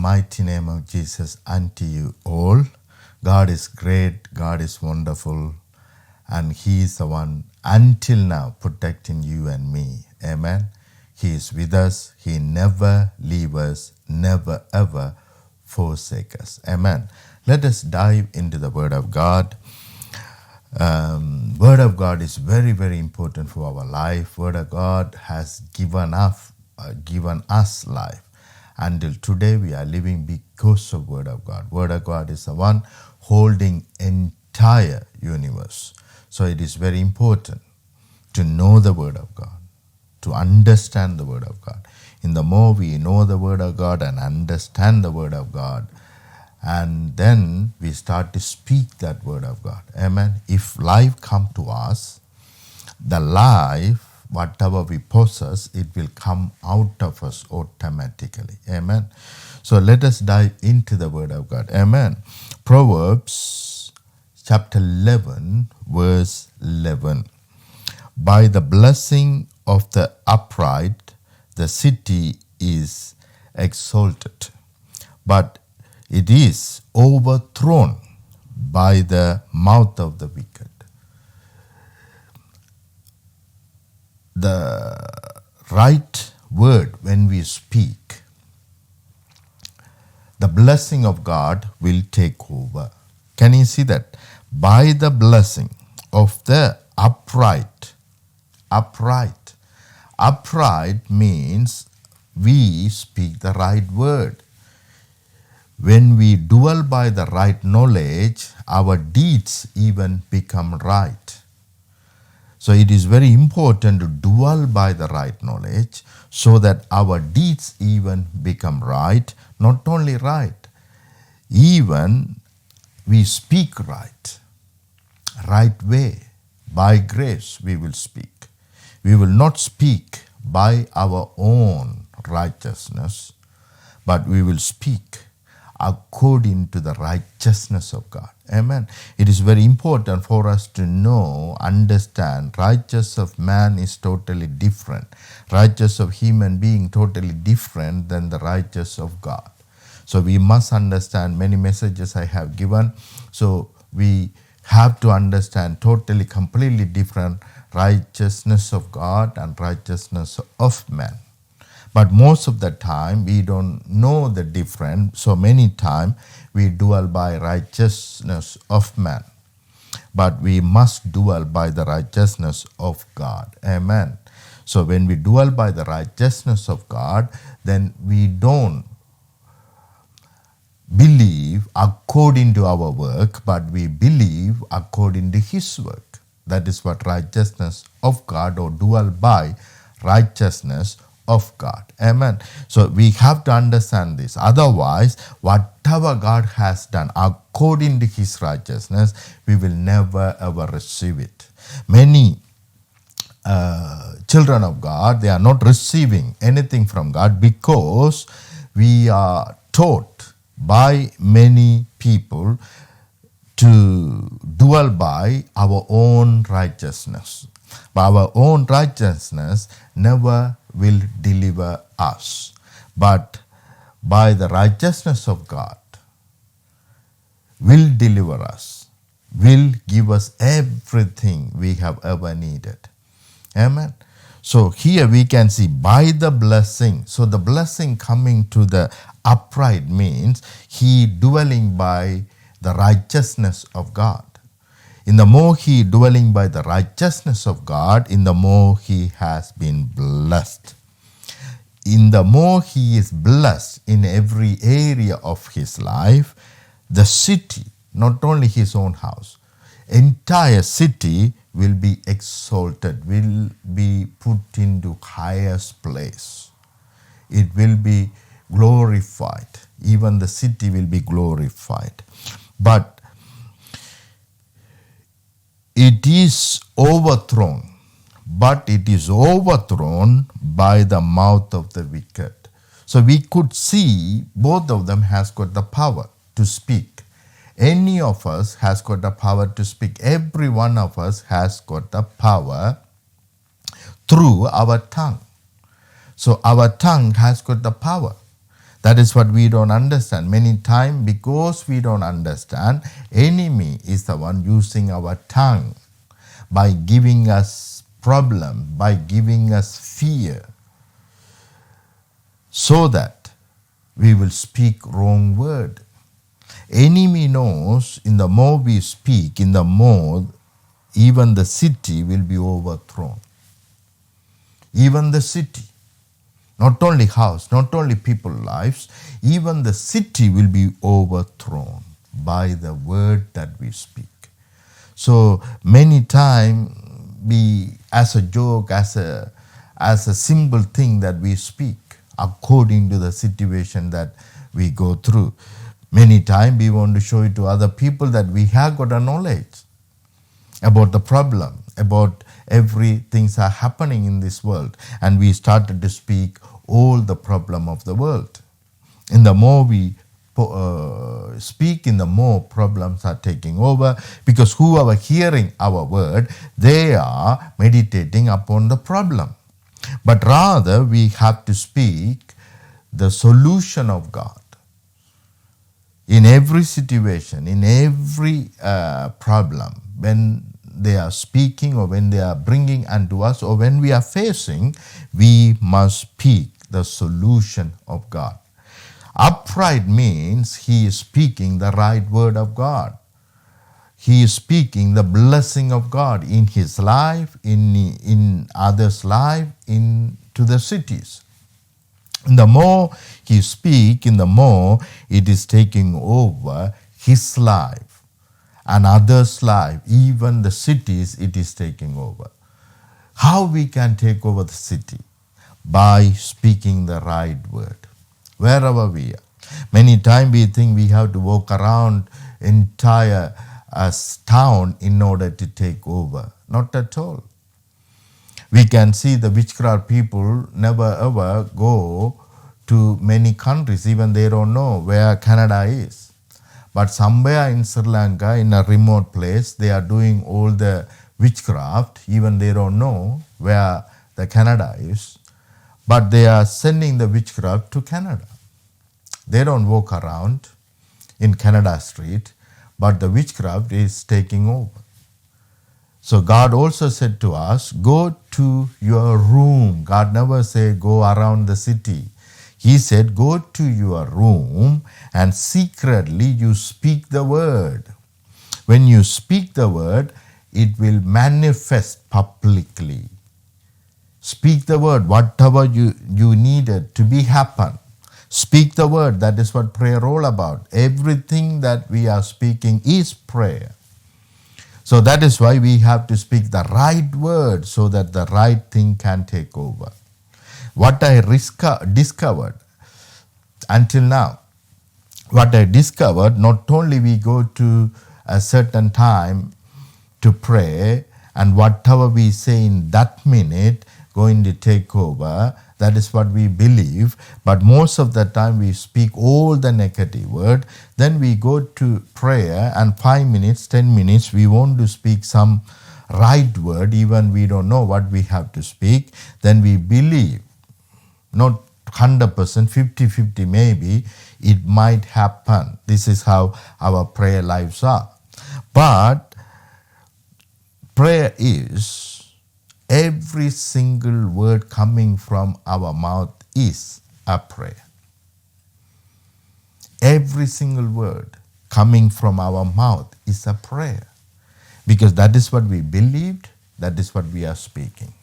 mighty name of Jesus unto you all. God is great, God is wonderful, and He is the one until now protecting you and me. Amen. He is with us. He never leave us, never ever forsake us. Amen. Let us dive into the Word of God. Word of God is very, very important for our life. Word of God has given us life. Until today, we are living because of Word of God. Word of God is the one holding entire universe. So it is very important to know the Word of God, to understand the Word of God. In the more we know the Word of God and understand the Word of God, and then we start to speak that Word of God. Amen. If life come to us, the life, whatever we possess, it will come out of us automatically. Amen. So let us dive into the Word of God. Amen. Proverbs chapter 11, verse 11. By the blessing of the upright, the city is exalted, but it is overthrown by the mouth of the wicked. The right word when we speak, the blessing of God will take over. Can you see that? By the blessing of the upright. Upright means we speak the right word. When we dwell by the right knowledge, our deeds even become right. So it is very important to dwell by the right knowledge so that our deeds even become right. Not only right, even we speak right way. By grace we will speak. We will not speak by our own righteousness, but we will speak according to the righteousness of God. Amen. It is very important for us to know, understand, righteousness of man is totally different. Righteousness of human being totally different than the righteousness of God. So we must understand many messages I have given. So we have to understand totally, completely different righteousness of God and righteousness of man. But most of the time, we don't know the difference. So many times, we dwell by righteousness of man. But we must dwell by the righteousness of God. Amen. So when we dwell by the righteousness of God, then we don't believe according to our work, but we believe according to His work. That is what righteousness of God, or dwell by righteousness of God. Amen. So we have to understand this. Otherwise, whatever God has done according to His righteousness, we will never ever receive it. Many children of God, they are not receiving anything from God because we are taught by many people to dwell by our own righteousness. But our own righteousness never will deliver us. But by the righteousness of God will deliver us, will give us everything we have ever needed. Amen. So here we can see by the blessing. So the blessing coming to the upright means he dwelling by the righteousness of God. In the more he dwelling by the righteousness of God, in the more he has been blessed. In the more he is blessed in every area of his life, the city, not only his own house, entire city will be exalted, will be put into highest place. It will be glorified. Even the city will be glorified. But it is overthrown. But it is overthrown by the mouth of the wicked. So we could see both of them has got the power to speak. Any of us has got the power to speak. Every one of us has got the power through our tongue. So our tongue has got the power. That is what we don't understand. Many times, because we don't understand, enemy is the one using our tongue by giving us problem, by giving us fear, so that we will speak wrong word. Enemy knows in the more we speak, in the more even the city will be overthrown. Even the city. Not only house, not only people lives, even the city will be overthrown by the word that we speak. So many times we, as a joke, as a simple thing that we speak according to the situation that we go through. Many times we want to show it to other people that we have got a knowledge about the problem, about everything are happening in this world, and we started to speak all the problem of the world. In the more we speak, in the more problems are taking over, because who are hearing our word, they are meditating upon the problem. But rather we have to speak the solution of God. In every situation, in every problem, when they are speaking or when they are bringing unto us or when we are facing, we must speak the solution of God. Upright means he is speaking the right word of God. He is speaking the blessing of God in his life, in others' life, into the cities. And the more he speaks, in the more it is taking over his life and others' life, even the cities it is taking over. How we can take over the city? By speaking the right word, wherever we are. Many times we think we have to walk around entire town in order to take over. Not at all. We can see the witchcraft people never ever go to many countries, even they don't know where Canada is. But somewhere in Sri Lanka, in a remote place, they are doing all the witchcraft, even they don't know where the Canada is. But they are sending the witchcraft to Canada. They don't walk around in Canada Street, but the witchcraft is taking over. So God also said to us, go to your room. God never said go around the city. He said, go to your room and secretly you speak the word. When you speak the word, it will manifest publicly. Speak the word, whatever you needed to be happen. Speak the word, that is what prayer all about. Everything that we are speaking is prayer. So that is why we have to speak the right word so that the right thing can take over. What I discovered until now, not only we go to a certain time to pray and whatever we say in that minute going to take over, that is what we believe, but most of the time we speak all the negative word, then we go to prayer and 5 minutes, 10 minutes, we want to speak some right word, even we don't know what we have to speak, then we believe, not 100%, 50-50 maybe, it might happen. This is how our prayer lives are. But prayer is every single word coming from our mouth is a prayer. Every single word coming from our mouth is a prayer. Because that is what we believed, that is what we are speaking.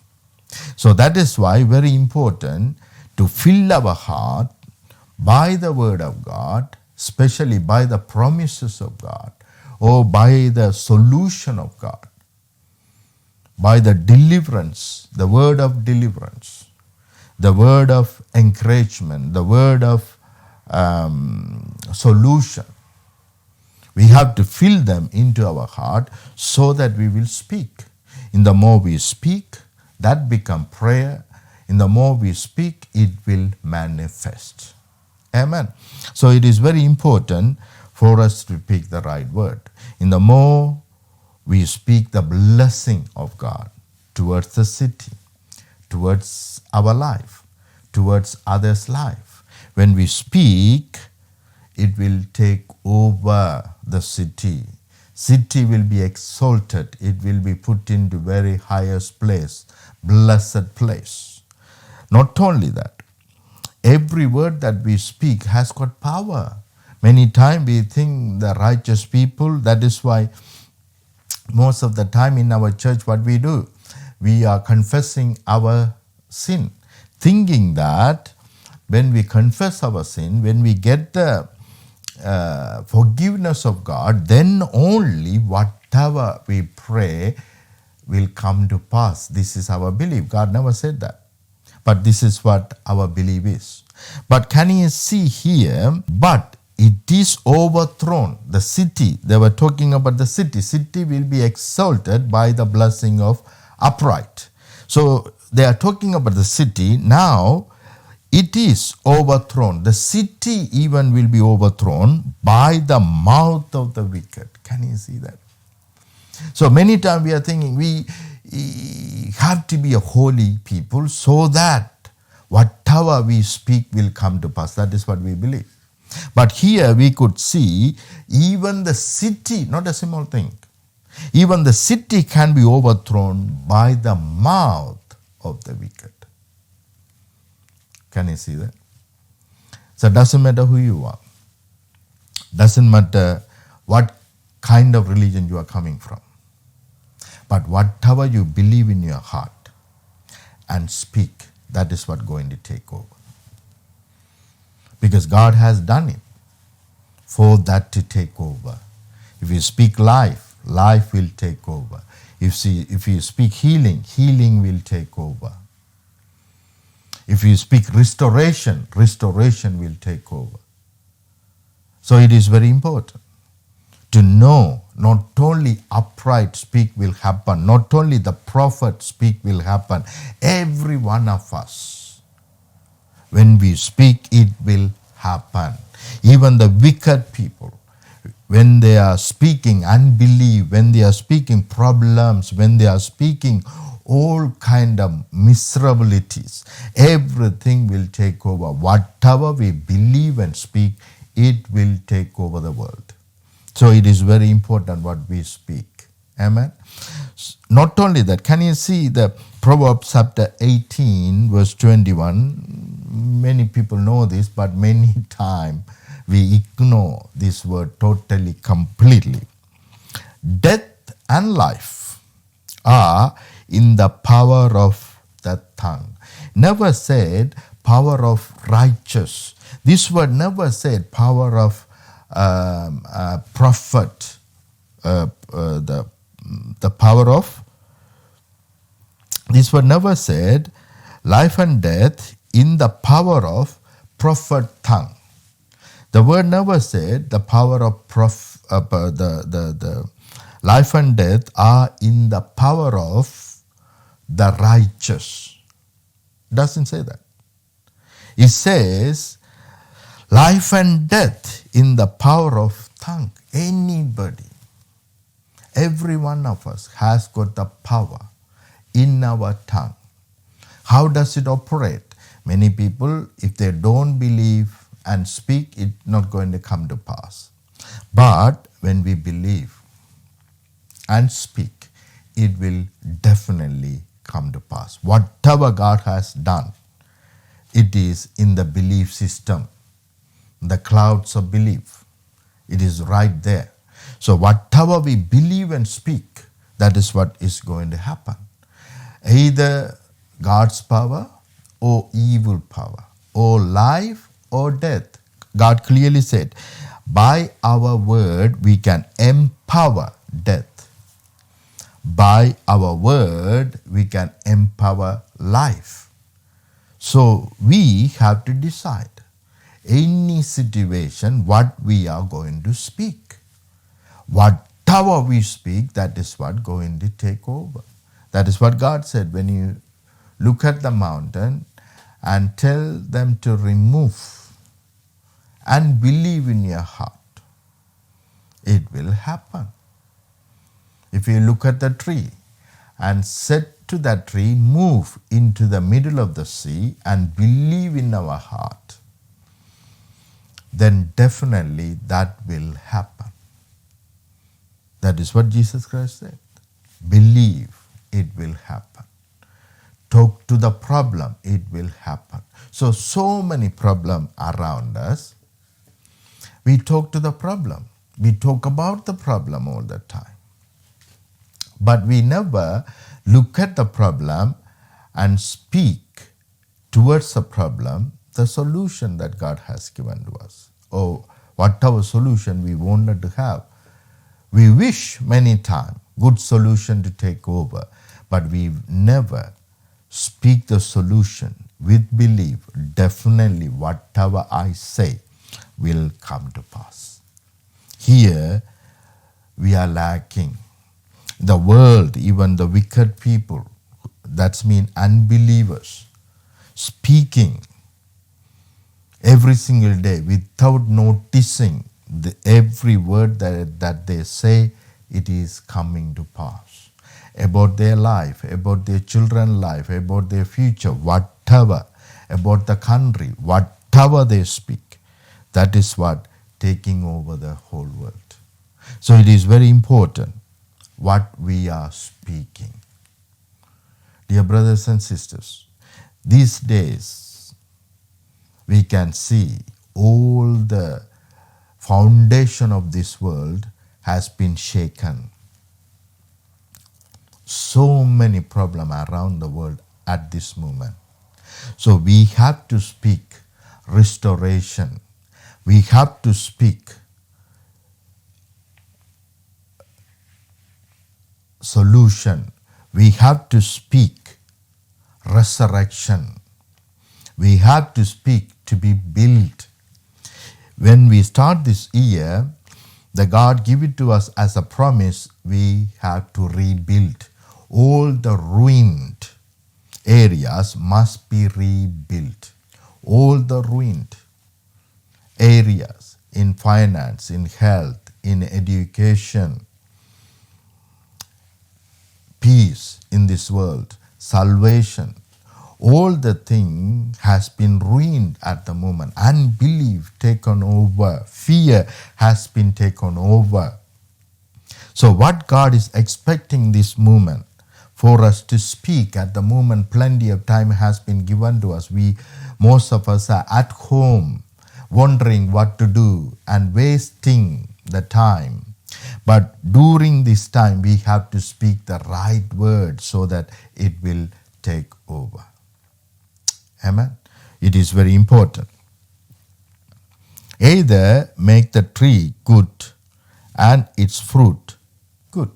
So that is why very important to fill our heart by the word of God, especially by the promises of God, or by the solution of God, by the deliverance, the word of deliverance, the word of encouragement, the word of solution. We have to fill them into our heart so that we will speak. In the more we speak, that becomes prayer. In the more we speak, it will manifest. Amen. So it is very important for us to speak the right word. In the more we speak the blessing of God towards the city, towards our life, towards others' life. When we speak, it will take over the city. City will be exalted. It will be put into very highest place, blessed place. Not only that, every word that we speak has got power. Many times we think the righteous people, that is why most of the time in our church what we do, we are confessing our sin, thinking that when we confess our sin, when we get the forgiveness of God, then only whatever we pray will come to pass. This is our belief. God never said that. But this is what our belief is. But can you see here, but it is overthrown. The city, they were talking about the city. City will be exalted by the blessing of upright. So they are talking about the city. Now it is overthrown. The city even will be overthrown by the mouth of the wicked. Can you see that? So many times we are thinking we have to be a holy people so that whatever we speak will come to pass. That is what we believe. But here we could see even the city, not a small thing, even the city can be overthrown by the mouth of the wicked. Can you see that? So it doesn't matter who you are. Doesn't matter what kind of religion you are coming from. But whatever you believe in your heart and speak, that is what going to take over. Because God has done it for that to take over. If you speak life, life will take over. If you speak healing, healing will take over. If you speak restoration, restoration will take over. So it is very important to know not only upright speak will happen, not only the prophet speak will happen, every one of us, when we speak, it will happen. Even the wicked people, when they are speaking unbelief, when they are speaking problems, when they are speaking all kind of miserabilities, everything will take over. Whatever we believe and speak, it will take over the world. So it is very important what we speak. Amen. Not only that, can you see the Proverbs chapter 18 verse 21? Many people know this, but many times we ignore this word totally, completely. Death and life are in the power of the tongue. Never said power of righteous. This word never said power of prophet. The power of, this word never said life and death in the power of prophet tongue. The word never said the power of the life and death are in the power of the righteous. Doesn't say that. It says life and death in the power of tongue. Anybody, every one of us has got the power in our tongue. How does it operate? Many people, if they don't believe and speak, it's not going to come to pass. But when we believe and speak, it will definitely come to pass. Whatever God has done, it is in the belief system, the clouds of belief. It is right there. So whatever we believe and speak, that is what is going to happen. Either God's power or evil power, or life or death. God clearly said, by our word we can empower death. By our word we can empower life. So we have to decide any situation what we are going to speak. Whatever we speak, that is what going to take over. That is what God said. When you look at the mountain and tell them to remove and believe in your heart, it will happen. If you look at the tree and said to that tree, move into the middle of the sea and believe in our heart, then definitely that will happen. That is what Jesus Christ said. Believe, it will happen. Talk to the problem, it will happen. So many problems around us. We talk to the problem. We talk about the problem all the time. But we never look at the problem and speak towards the problem, the solution that God has given to us, or whatever solution we wanted to have. We wish many times good solution to take over, but we never speak the solution with belief. Definitely whatever I say will come to pass. Here we are lacking. The world, even the wicked people, that means unbelievers, speaking every single day without noticing every word that they say, it is coming to pass. About their life, about their children's life, about their future, whatever, about the country, whatever they speak, that is what taking over the whole world. So it is very important what we are speaking. Dear brothers and sisters, these days we can see all the foundation of this world has been shaken. So many problems around the world at this moment. So we have to speak restoration. We have to speak solution. We have to speak resurrection. We have to speak to be built. When we start this year, the God give it to us as a promise. We have to rebuild. All the ruined areas must be rebuilt. All the ruined areas in finance, in health, in education, peace in this world, salvation, all the thing has been ruined at the moment. Unbelief taken over. Fear has been taken over. So what God is expecting this moment for us to speak at the moment, plenty of time has been given to us. Most of us are at home wondering what to do and wasting the time. But during this time, we have to speak the right word so that it will take over. Amen. It is very important. Either make the tree good and its fruit good.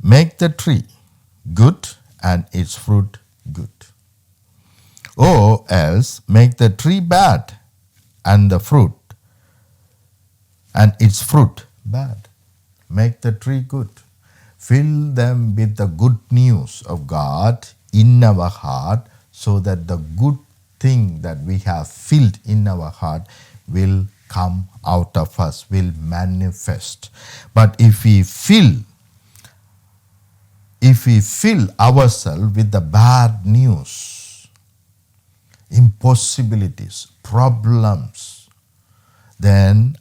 Make the tree good and its fruit good. Or else make the tree bad and the fruit and its fruit bad. Make the tree good. Fill them with the good news of God in our heart, so that the good thing that we have filled in our heart will come out of us, will manifest. But if we fill ourselves with the bad news, impossibilities, problems, then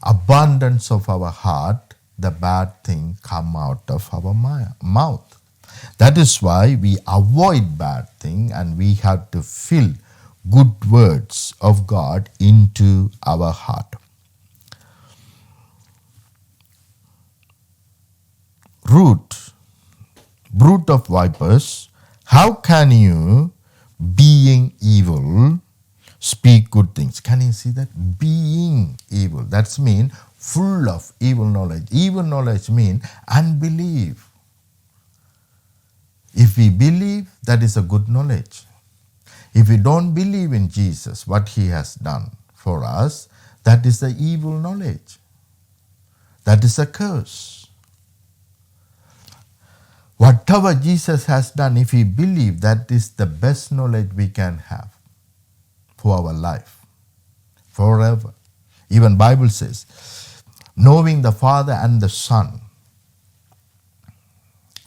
abundance of our heart, the bad thing come out of our mouth. That is why we avoid bad thing and we have to fill good words of God into our heart. Brood of vipers, how can you, being evil, speak good things? Can you see that? Being evil. That means full of evil knowledge. Evil knowledge means unbelief. If we believe, that is a good knowledge. If we don't believe in Jesus, what he has done for us, that is the evil knowledge. That is a curse. Whatever Jesus has done, if we believe, that is the best knowledge we can have for our life, forever. Even Bible says, knowing the Father and the Son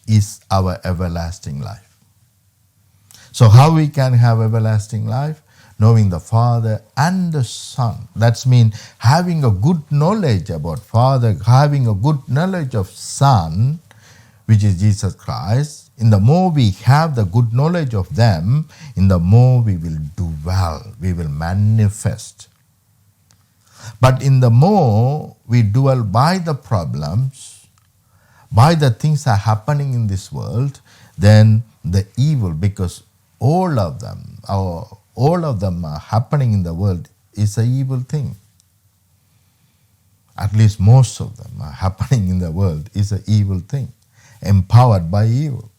is our everlasting life. So how we can have everlasting life? knowing the Father and the Son. That's mean having a good knowledge about Father, having a good knowledge of Son, which is Jesus Christ. In the more we have the good knowledge of them, in the more we will do well, we will manifest. But in the more we dwell by the problems, by the things that are happening in this world, then the evil, because all of them are happening in the world, is an evil thing. At least most of them are happening in the world is an evil thing, empowered by evil.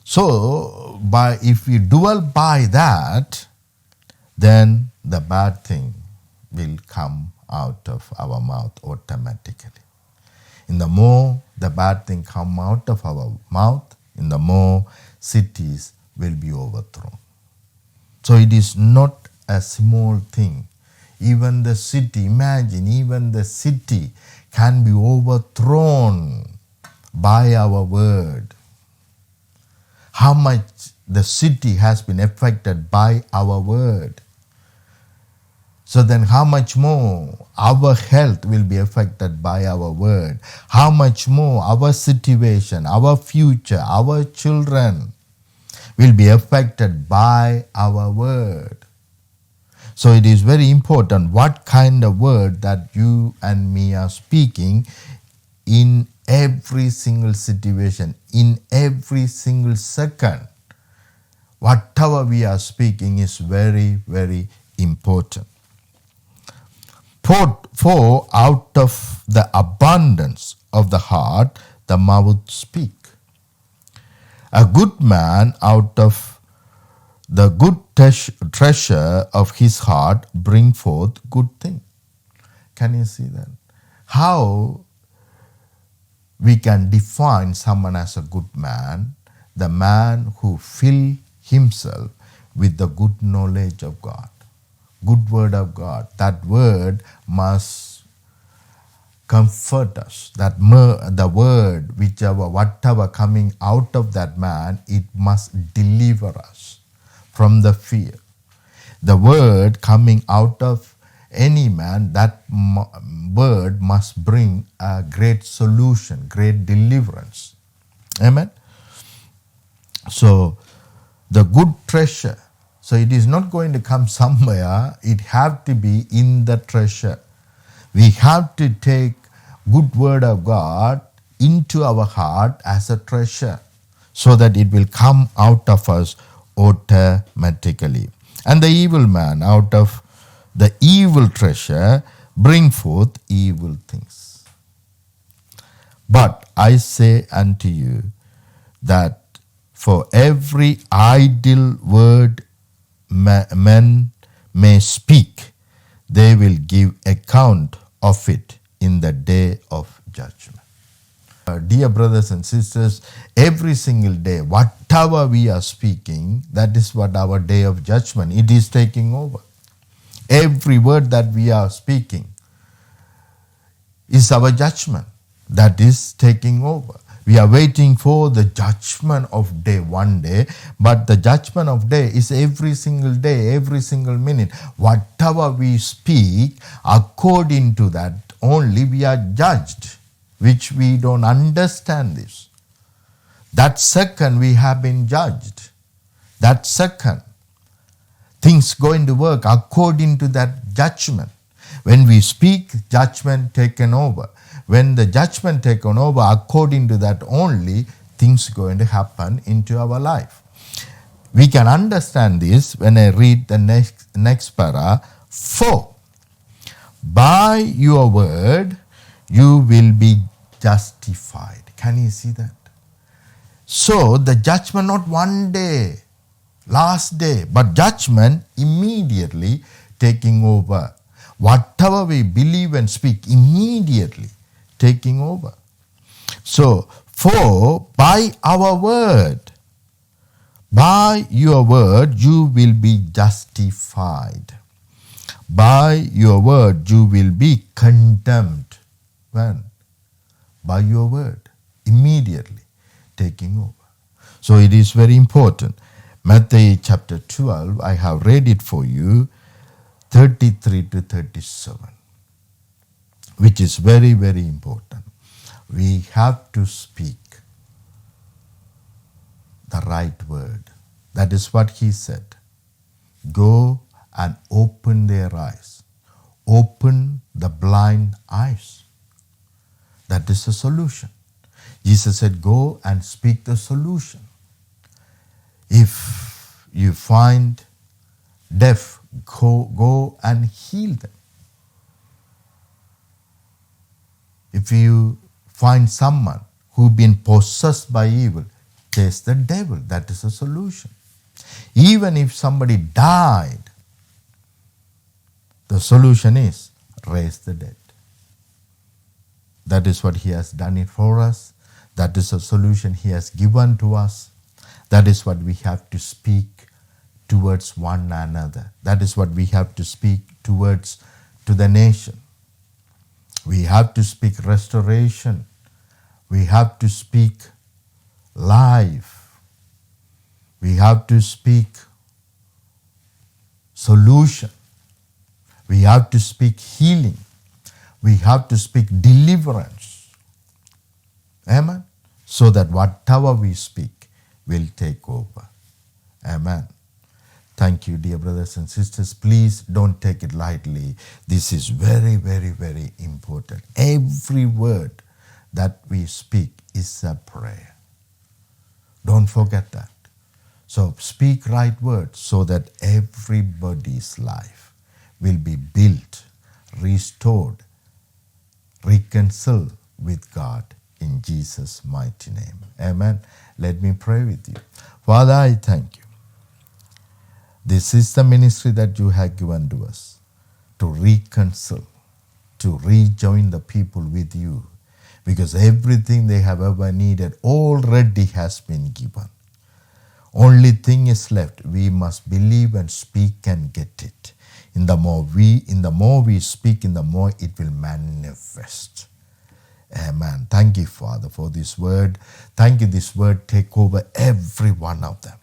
So, if we dwell by that, then the bad thing will come out of our mouth automatically. In the more the bad thing come out of our mouth, in the more cities will be overthrown. So it is not a small thing. Even the city, imagine, even the city can be overthrown by our word. How much the city has been affected by our word. So then how much more our health will be affected by our word? How much more our situation, our future, our children will be affected by our word? So it is very important what kind of word that you and me are speaking in every single situation, in every single second. Whatever we are speaking is very, very important. For out of the abundance of the heart, the mouth speak. A good man out of the good treasure of his heart bring forth good thing. Can you see that? How we can define someone as a good man? The man who fill himself with the good knowledge of God. Good word of God. That word must comfort us. That the word, whatever coming out of that man, it must deliver us from the fear. The word coming out of any man, that word must bring a great solution, great deliverance. Amen. So the good treasure. So it is not going to come somewhere. It have to be in the treasure. We have to take good word of God into our heart as a treasure so that it will come out of us automatically. And the evil man out of the evil treasure bring forth evil things. But I say unto you that for every idle word men may speak, they will give account of it in the day of judgment. Dear brothers and sisters, every single day, whatever we are speaking, that is what our day of judgment, it is taking over. Every word that we are speaking is our judgment that is taking over. We are waiting for the judgment of day one day, but the judgment of day is every single day, every single minute. Whatever we speak, according to that only we are judged, which we don't understand this. That second we have been judged. That second, things going to work according to that judgment. When we speak, judgment taken over. When the judgment taken over, according to that only, things going to happen into our life. We can understand this when I read the next para. For by your word you will be justified. Can you see that? So the judgment not one day, last day, but judgment immediately taking over. Whatever we believe and speak, immediately taking over. So, for by our word, by your word, you will be justified. By your word, you will be condemned. When? By your word, immediately taking over. So, it is very important. Matthew chapter 12, I have read it for you, 33 to 37, which is very, very important. We have to speak the right word. That is what he said. Go and open their eyes. Open the blind eyes. That is the solution. Jesus said, go and speak the solution. If you find deaf, go and heal them. If you find someone who's been possessed by evil, chase the devil. That is the solution. Even if somebody died, the solution is raise the dead. That is what he has done it for us. That is the solution he has given to us. That is what we have to speak towards one another. That is what we have to speak to the nation. We have to speak restoration. We have to speak life. We have to speak solution. We have to speak healing. We have to speak deliverance. Amen. So that whatever we speak will take over. Amen. Thank you, dear brothers and sisters. Please don't take it lightly. This is very, very, very important. Every word that we speak is a prayer. Don't forget that. So speak right words so that everybody's life will be built, restored, reconciled with God in Jesus' mighty name. Amen. Let me pray with you. Father, I thank you. This is the ministry that you have given to us, to reconcile, to rejoin the people with you, because everything they have ever needed already has been given. Only thing is left, we must believe and speak and get it. In the more we speak, in the more it will manifest. Amen. Thank you, Father, for this word. Thank you, this word take over every one of them.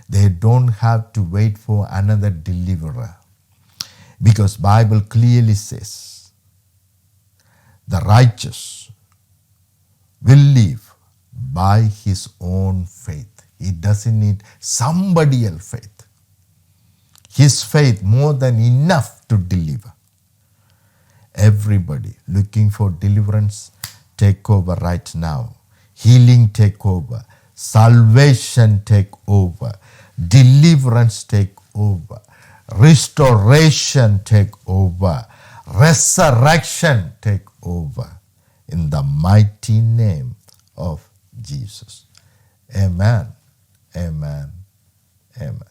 They don't have to wait for another deliverer, because Bible clearly says the righteous will live by his own faith. He doesn't need somebody else's faith. His faith more than enough to deliver. Everybody looking for deliverance, take over right now. Healing, take over. Salvation, take over. Deliverance, take over. Restoration, take over. Resurrection, take over. In the mighty name of Jesus. Amen. Amen. Amen.